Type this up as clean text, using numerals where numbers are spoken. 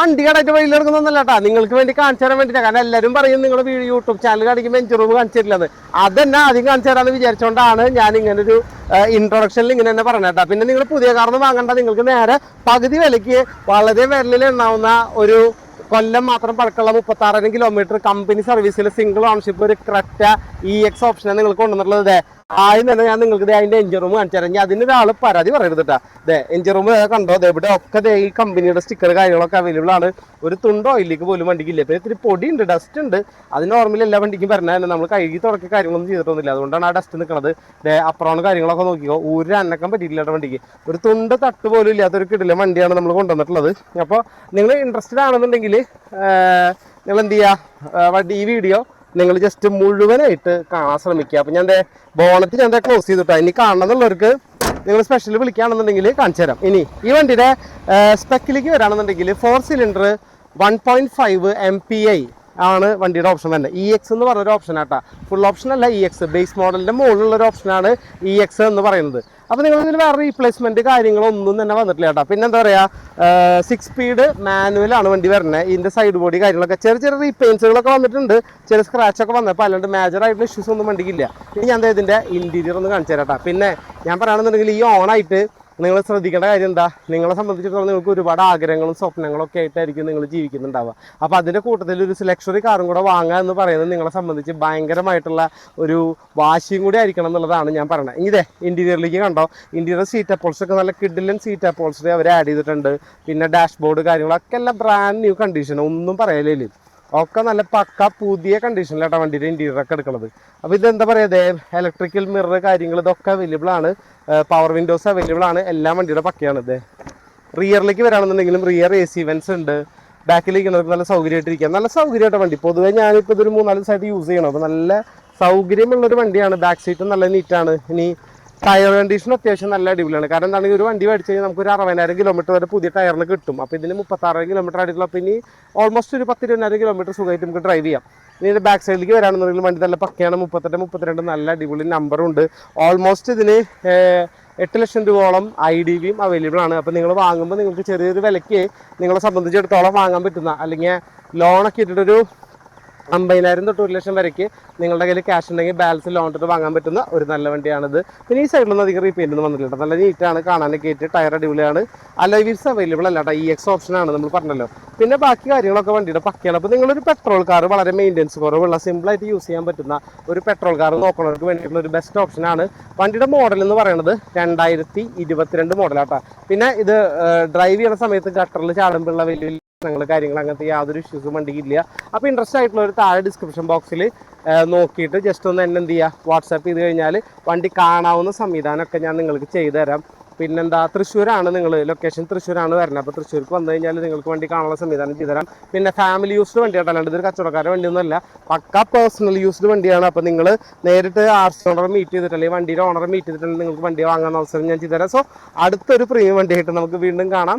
വണ്ടി കടയിട്ട് വഴിയിൽ എടുക്കുന്നൊന്നല്ല കേട്ടാ, നിങ്ങൾക്ക് വേണ്ടി കാണിച്ചു തരാൻ വേണ്ടിയിട്ടാണ്. കാരണം എല്ലാവരും പറയും നിങ്ങൾ യൂട്യൂബ് ചാനൽ കാണിക്കുമ്പോൾ എഞ്ചിൻ റൂം കാണിച്ചു തരില്ലെന്ന്. അതന്നെ ആദ്യം കാണിച്ചു തരാമെന്ന് വിചാരിച്ചുകൊണ്ടാണ് ഞാൻ ഇങ്ങനൊരു ഇൻട്രൊഡക്ഷനിൽ ഇങ്ങനെ തന്നെ പറഞ്ഞത് കേട്ടോ. പിന്നെ നിങ്ങൾ പുതിയ കാറൊന്നും വാങ്ങണ്ട, നിങ്ങൾക്ക് നേരെ പകുതി വിലയ്ക്ക് വളരെ വിരലിൽ എണ്ണാവുന്ന ഒരു കൊല്ലം മാത്രം പഴക്കമുള്ള 36,000 കിലോമീറ്റർ കമ്പനി സർവീസിൽ സിംഗിൾ ഓൺഷിപ്പ് ഒരു ക്രെറ്റ EX ഓപ്ഷനാണ് നിങ്ങൾക്ക് കൊണ്ടുവന്നിട്ടുള്ളത്. ആദ്യം തന്നെ ഞാൻ നിങ്ങൾക്ക് അതിന്റെ എഞ്ചിൻ റൂം കാണിച്ചു തരാം. ഞാൻ അതിനൊരാൾ പരാതി പറയരുത് കേട്ടോ. എഞ്ചിൻ റൂം കണ്ടോ, ഇവിടെ ഒക്കെ ഈ കമ്പനിയുടെ സ്റ്റിക്കർ കാര്യങ്ങളൊക്കെ അവൈലബിൾ ആണ്. ഒരു തുണ്ട് ഓയിലേക്ക് പോലും വണ്ടിക്കില്ല. പിന്നെ ഇത്തിരി പൊടി ഉണ്ട്, ഡസ്റ്റ് ഉണ്ട്. അത് നോർമലി എല്ലാ വണ്ടിക്കും പറഞ്ഞാൽ തന്നെ നമ്മൾ കഴുകി തുടക്കി കാര്യങ്ങളൊന്നും ചെയ്തിട്ടൊന്നുമില്ല. അതുകൊണ്ടാണ് ആ ഡസ്റ്റ് നിൽക്കുന്നത്. അപ്പുറമാണ് കാര്യങ്ങളൊക്കെ നോക്കിയോ, ഊര് അനക്കാൻ പറ്റിയില്ല വണ്ടിക്ക്. ഒരു തുണ്ട് തട്ട് പോലും ഇല്ലാത്തൊരു കിടിലൻ വണ്ടിയാണ് നമ്മൾ കൊണ്ടുവന്നിട്ടുള്ളത്. അപ്പോൾ നിങ്ങൾ ഇൻട്രസ്റ്റഡ് ആണെന്നുണ്ടെങ്കിൽ നിങ്ങൾ എന്ത് ചെയ്യുക, ഈ വീഡിയോ നിങ്ങൾ ജസ്റ്റ് മുഴുവനായിട്ട് കാണാൻ ശ്രമിക്കുക. അപ്പം ഞാൻ ബോണറ്റ് ഞാൻ ക്ലോസ് ചെയ്തിട്ടാ. ഇനി കാണണമെന്നുള്ളവർക്ക് നിങ്ങൾ സ്പെഷ്യൽ വിളിക്കുകയാണെന്നുണ്ടെങ്കിൽ കാണിച്ചു തരാം. ഇനി ഈ വണ്ടിയുടെ സ്പെക്കിലേക്ക് വരാണെന്നുണ്ടെങ്കിൽ 4 സിലിണ്ടർ 1.5 MPI ആണ് വണ്ടിയുടെ ഓപ്ഷൻ തന്നെ. EX എന്ന് പറഞ്ഞൊരു ഓപ്ഷൻ ആട്ടാ, ഫുൾ ഓപ്ഷൻ അല്ല. EX ബേസ് മോഡലിൻ്റെ മുകളിലുള്ളൊരു ഓപ്ഷനാണ് EX എന്ന് പറയുന്നത്. അപ്പോൾ നിങ്ങൾ ഇതിൽ വേറെ റീപ്ലേസ്മെൻറ്റ് കാര്യങ്ങളൊന്നും തന്നെ വന്നിട്ടില്ല കേട്ടോ. പിന്നെ എന്താ പറയുക, 6 സ്പീഡ് മാനുവലാണ് വണ്ടി വരുന്നത്. ഇതിൻ്റെ സൈഡ് ബോഡി കാര്യങ്ങളൊക്കെ ചെറിയ റീപെയിൻസുകളൊക്കെ വന്നിട്ടുണ്ട്, ചെറിയ സ്ക്രാച്ചൊക്കെ വന്നപ്പോൾ അല്ലാണ്ട് മേജറായിട്ടുള്ള ഇഷ്യൂസ് ഒന്നും വണ്ടിക്കില്ല. ഇനി ഞാൻ ഇതിൻ്റെ ഇൻറ്റീരിയർ ഒന്ന് കാണിച്ചു തരാം കേട്ടോ. പിന്നെ ഞാൻ പറയുകയാണെന്നുണ്ടെങ്കിൽ ഈ ഓണായിട്ട് നിങ്ങൾ ശ്രദ്ധിക്കേണ്ട കാര്യം എന്താ, നിങ്ങളെ സംബന്ധിച്ചിടത്തോളം നിങ്ങൾക്ക് ഒരുപാട് ആഗ്രഹങ്ങളും സ്വപ്നങ്ങളും ഒക്കെ ആയിട്ടായിരിക്കും നിങ്ങൾ ജീവിക്കുന്നുണ്ടാവുക. അപ്പോൾ അതിൻ്റെ കൂട്ടത്തിൽ ഒരു ലക്ഷറി കാറും കൂടെ വാങ്ങുക എന്ന് പറയുന്നത് നിങ്ങളെ സംബന്ധിച്ച് ഭയങ്കരമായിട്ടുള്ള ഒരു വാശിയും കൂടി ആയിരിക്കണം എന്നുള്ളതാണ് ഞാൻ പറയുന്നത്. ഇതേ ഇൻറ്റീരിയറിലേക്ക് കണ്ടോ, ഇൻറ്റീരിയർ സീറ്റ് അപ്പോൾസ് ഒക്കെ നല്ല കിഡിലൻ സീറ്റ് അപ്പോൾസ് അവർ ആഡ് ചെയ്തിട്ടുണ്ട്. പിന്നെ ഡാഷ്ബോർഡ് കാര്യങ്ങളൊക്കെ എല്ലാം ബ്രാൻഡ് ന്യൂ കണ്ടീഷൻ, ഒന്നും പറയലില്ല. ഒക്കെ നല്ല പക്ക പുതിയ കണ്ടീഷനിലാട്ടോ വണ്ടിയുടെ ഇൻറ്റീരിയറൊക്കെ എടുക്കുന്നത്. അപ്പോൾ ഇതെന്താ പറയുക, ഇലക്ട്രിക്കൽ മിറർ കാര്യങ്ങൾ ഇതൊക്കെ അവൈലബിൾ ആണ്. പവർ വിൻഡോസ് അവൈലബിൾ ആണ്. എല്ലാം വണ്ടിയുടെ പക്കയാണ്. റിയറിലേക്ക് വരാണെന്നുണ്ടെങ്കിലും റിയർ AC വെൻസ് ഉണ്ട്. ബാക്കിലിരിക്കുന്നവർക്ക് നല്ല സൗകര്യമായിട്ടിരിക്കുക, നല്ല സൗകര്യമായിട്ട് വണ്ടി. പൊതുവേ ഞാനിപ്പോൾ ഇതൊരു 3-4 ദിവസമായിട്ട് യൂസ് ചെയ്യണം. അപ്പോൾ നല്ല സൗകര്യമുള്ളൊരു വണ്ടിയാണ്. ബാക്ക് സീറ്റും നല്ല നീറ്റാണ്. ഇനി ടയർ കണ്ടീഷൻ അത്യാവശ്യം നല്ല അടിപൊളിയാണ്. കാരണം എന്താണെങ്കിൽ ഒരു വണ്ടി മേടിച്ച് കഴിഞ്ഞാൽ നമുക്കൊരു 60,000 കിലോമീറ്റർ വരെ പുതിയ ടയറിന് കിട്ടും. അപ്പോൾ ഇതിന് 36,000 കിലോമീറ്റർ ആയിട്ടുള്ള, അപ്പോൾ ഇനി ഓൾമോസ്റ്റ് ഒരു 10-20,000 കിലോമീറ്റർ സുഖമായിട്ട് നമുക്ക് ഡ്രൈവ് ചെയ്യാം. ഇനി ബാക്ക് സൈഡിലേക്ക് വരാണെന്നുണ്ടെങ്കിൽ വണ്ടി നല്ല പക്കയാണ്. 38-32 നല്ല അടിപൊളി നമ്പറുണ്ട്. ഓൾമോസ്റ്റ് ഇതിന് 8 ലക്ഷം രൂപയോളം IDVയും അവൈലബിൾ ആണ്. അപ്പോൾ നിങ്ങൾ വാങ്ങുമ്പോൾ നിങ്ങൾക്ക് ചെറിയൊരു വിലയ്ക്ക് നിങ്ങളെ സംബന്ധിച്ചിടത്തോളം വാങ്ങാൻ പറ്റുന്ന, അല്ലെങ്കിൽ ലോണൊക്കെ ഇട്ടിട്ടൊരു 50,000 തൊട്ട് 1 ലക്ഷം വരയ്ക്ക് നിങ്ങളുടെ കയ്യിൽ ക്യാഷ് ഉണ്ടെങ്കിൽ ബാലൻസ് ലോൺ ഇട്ട് വാങ്ങാൻ പറ്റുന്ന ഒരു നല്ല വണ്ടിയാണിത്. പിന്നെ ഈ സൈഡിലൊന്നും അധികം റീപെയിൻ്റ് ഒന്നും വന്നിട്ടില്ല. നല്ല നീറ്റാണ്, കാണാനൊക്കെ ആയിട്ട് ടയർ അടിപൊളിയാണ്. അലോയ് വീൽസ് അവൈലബിൾ അല്ല കേട്ടോ. EX ഓപ്ഷനാണ് നമ്മൾ പറഞ്ഞല്ലോ. പിന്നെ ബാക്കി കാര്യങ്ങളൊക്കെ വണ്ടിയുടെ പക്കയാണ്. അപ്പോൾ നിങ്ങളൊരു പെട്രോൾ കാർ, വളരെ മെയിൻ്റെനൻസ് കുറവുള്ള സിമ്പിളായിട്ട് യൂസ് ചെയ്യാൻ പറ്റുന്ന ഒരു പെട്രോൾ കാർ നോക്കുന്നവർക്ക് വേണ്ടിയിട്ടുള്ള ഒരു ബെസ്റ്റ് ഓപ്ഷനാണ്. വണ്ടിയുടെ മോഡൽ എന്ന് പറയുന്നത് 2022 മോഡലാട്ടോ. പിന്നെ ഇത് ഡ്രൈവ് ചെയ്യുന്ന സമയത്ത് ഗട്ടറിൽ ചാടുമ്പോഴുള്ള വലിയ കാര്യങ്ങൾ അങ്ങനത്തെ യാതൊരു ഇഷ്യൂസും വണ്ടിക്കില്ല. അപ്പോൾ ഇൻട്രസ്റ്റ് ആയിട്ടുള്ള ഒരു താഴെ ഡിസ്ക്രിപ്ഷൻ ബോക്സിൽ നോക്കിയിട്ട് ജസ്റ്റ് ഒന്ന് എന്നെ എന്ത് ചെയ്യുക, വാട്സാപ്പ് ചെയ്ത് കഴിഞ്ഞാൽ വണ്ടി കാണാവുന്ന സംവിധാനമൊക്കെ ഞാൻ നിങ്ങൾക്ക് ചെയ്തു തരാം. പിന്നെന്താ, തൃശ്ശൂരാണ് നിങ്ങൾ ലൊക്കേഷൻ, തൃശ്ശൂരാണ് വരുന്നത്. അപ്പോൾ തൃശ്ശൂർക്ക് വന്നു കഴിഞ്ഞാൽ നിങ്ങൾക്ക് വണ്ടി കാണാനുള്ള സംവിധാനം ചെയ്തു തരാം. പിന്നെ ഫാമിലി യൂസ്ഡ് വണ്ടിയായിട്ട്, അല്ലാണ്ട് ഇതൊരു കച്ചവടക്കാരുടെ വണ്ടിയൊന്നുമല്ല, പക്ക പേഴ്സണൽ യൂസ്ഡ് വണ്ടിയാണ്. അപ്പോൾ നിങ്ങൾ നേരിട്ട് ആർസ് ഓണറെ മീറ്റ് ചെയ്തിട്ട്, അല്ലെങ്കിൽ വണ്ടിയുടെ ഓണറെ മീറ്റ് ചെയ്തിട്ടുണ്ടെങ്കിൽ നിങ്ങൾക്ക് വണ്ടി വാങ്ങാൻ അവസരം ഞാൻ ചെയ്തു തരാം. സോ അടുത്തൊരു പ്രീമിയം വണ്ടിയായിട്ട് നമുക്ക് വീണ്ടും കാണാം.